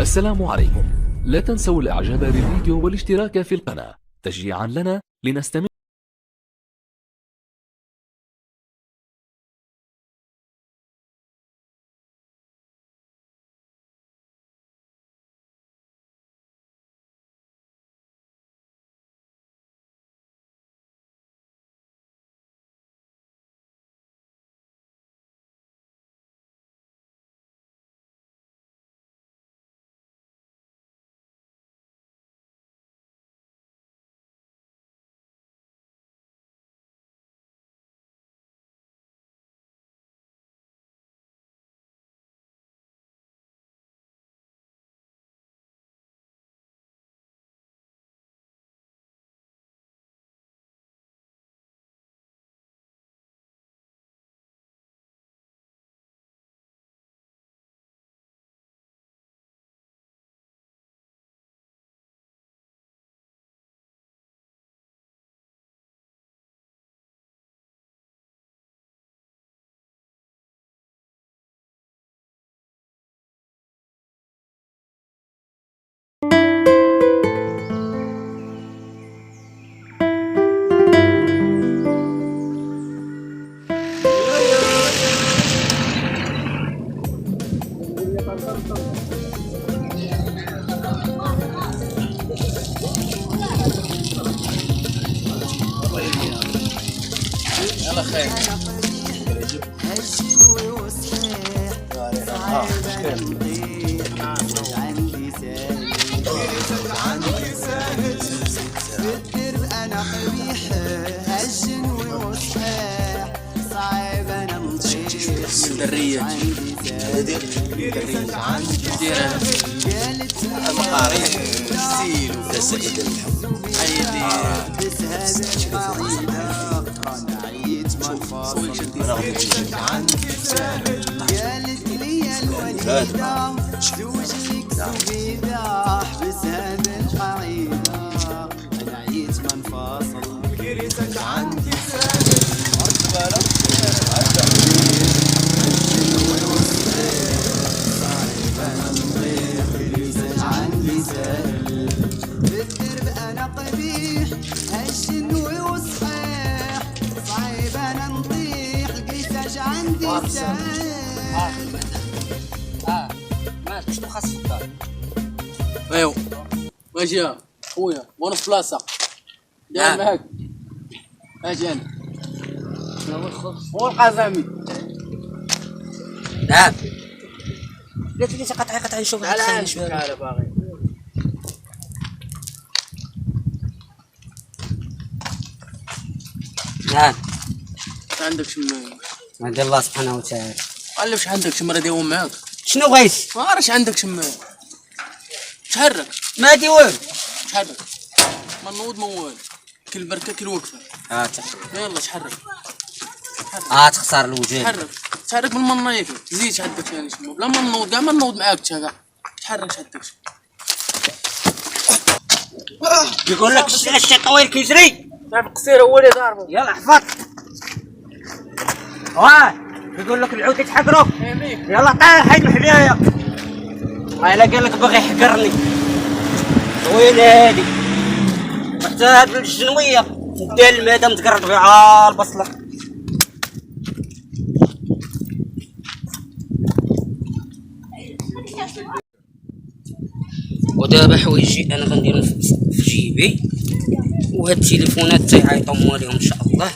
السلام عليكم. لا تنسوا الاعجاب بالفيديو والاشتراك في القناة تشجيعا لنا لنستمر. يلا خير. انا قبيح هالجنوي وصحيح صعيب انا مطيح درية المقاريح الزين وسائد الحب عيدي بس هذا القاعدة انا عيد ما نفاصل عندي ساهل قالت لي الوليدة زوجك سبيداح بس هذا القاعدة انا عيد ما نفاصل كريتك عندي ساهل بالدرب انا قبيح هالشنوي وصحيح صعيب انا نطيح القيساج عندي ساهل. مالك شنو خاص في الدار؟ ايوا واش يا خويا وانا في بلاصه داير معاك اجي انا هو القزامي. نعم قلت لي قطعي نشوف تعال تعال باغي نعم عندك شم عند الله سبحانه وتعالى. قال واش عندك شم راه ديوم معاك شنو بغيت؟ ما عرفش عندك شم تحرك ما دي والو. تحرك ما نوض ما والو كل بركه كل وقفه يلا تحرك تخسر الوجه. تحرك من منايك تزيد شحدك ثاني شنو بلا ما نوض كاع ما نوض معاك كاع تحرك شحدك يقول لك الشيء طويل كيجري تعرف القصير هو اللي ضاربه. يلا حفظ. يقول لك العود يتحقروا يلا طير حيد الحذايا. انا قال لك باغي يحقرني طويل هادي حتى هاد الجنويه ندير الماده متقرد بها البصله. ودابا حوايجي انا غنديرهم في جيبي وهاد التليفونات تيعيطوا مواليهم ان شاء الله.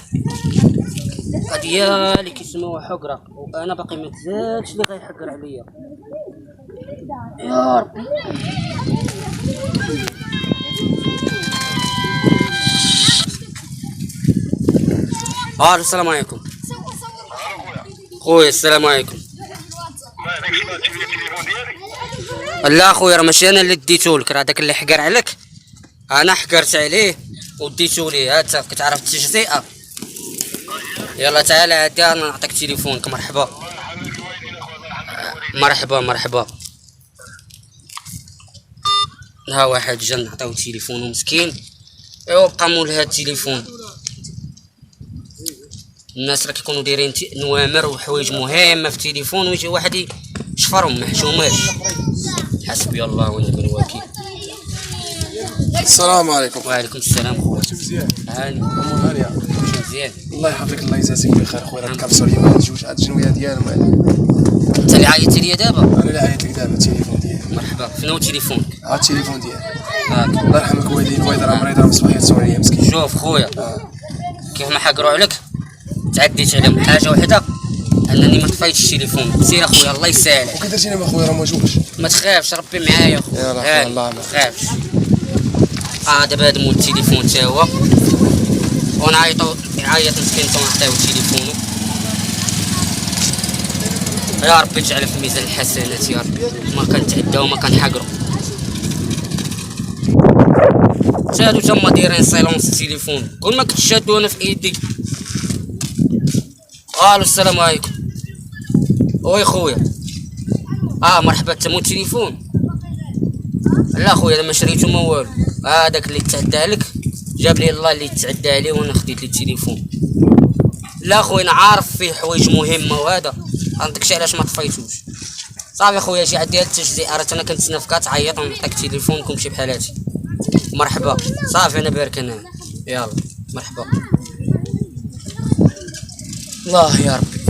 هادي هي اللي كيسموها حقره وانا باقي ما تزادش اللي غيحقر عليا يا ربي. السلام عليكم خويا. السلام عليكم. لا خويا راه ماشي انا اللي ديتولك، راه داك اللي حقر عليك انا حقرت عليه وديتو ليه. هات كتعرف التجزئه. يلا تعال عادي انا نعطيك تليفونك. مرحبا مرحبا. ها واحد جا نعطيو تليفونو مسكين ايوا بقى مول هاد التليفون. الناس راه كيكونوا دايرين نوامر وحوايج مهمه في التليفون ويجي واحد يشفرهم ما حشوماش. حسبي الله ونعم الوكيل. السلام عليكم. وعليكم السلام خويا. شوف مزيان. هاني أمور غالية. مزيان. الله يحفظك الله يجازيك بخير خويا. راك كابسول اليوم هاد جوج هاد الجنويه ديالهم. انت اللي عيطتي ليا دابا؟ انا اللي عيطت لك دابا التليفون ديالي. مرحبا. فين هو تليفونك؟ ها التليفون ديالي. هاك. الله يرحمك والدي راه مريض راه مصباح يتصورني مسكين. شوف خويا كيف ما حقروا عليك تعديت عليهم حاجه وحده انني ما طفيتش التليفون. سير اخويا الله يسهلك. وكي درتي انا اخويا راه ما جوش. ما تخافش ربي معايا اخويا. يلاه الله ما تخافش. دابا هاد مول التليفون تا هو ونعيطو يعيط مسكين ونعطيو تليفونو. يا ربي تجعله في ميزان الحسنات يا ربي. ما كنتعداو ما كنحقرو. هادو تما دايرين سيلونس التليفون كل ما كنت شادو انا في ايدي. الو السلام عليكم. وي خويا مرحبا. تمو التليفون؟ لا خويا انا ما شريتو ما والو. هذاك اللي تعدى لك جاب لي الله اللي تعدى عليه وانا خديت لي التليفون. لا خويا انا عارف فيه حوايج مهمه وهذا غنعطيكش علاش ما طفيتوش. صافي خويا جي عندي هاد التجزئه راه انا كنتسنى فيك تعيط ونعطيك تليفونك ومشي بحالاتي. مرحبا صافي انا بارك انا. يلا مرحبا. الله يا ربي.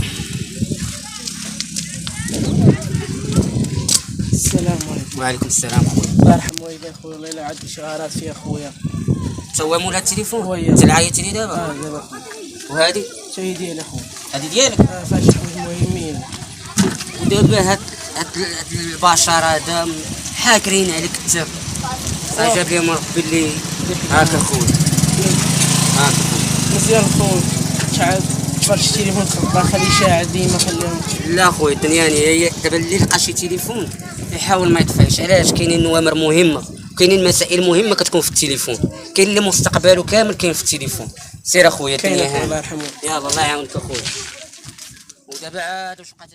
السلام عليكم. وعليكم السلام خويا. الله يرحم والديك خويا. الله يلا عندي شهرات فيها خويا. تا هو مول هاد التليفون؟ هو انت اللي عيطتي لي دابا؟ دابا خويا. وهادي شي ديالي خويا. هادي ديالك؟ فاش حوايج مهمين. ودابا هاد البشر هذا حاكرين عليك انت. جاب لي ربي اللي هاك اخويا. هاك مزيان خويا. شحال تفرش التليفون خبر خليه شاعل ديما خليهم. لا خويا الدنيا هي دابا اللي لقى شي تليفون يحاول ما يطفيش. علاش؟ كاينين نوامر مهمه كاينين مسائل مهمه كتكون في التليفون. كاين اللي مستقبله كامل كاين في التليفون. سير اخويا الدنيا الله يرحمه. يلا الله يعاونك اخويا. ودابا عاد واش بقات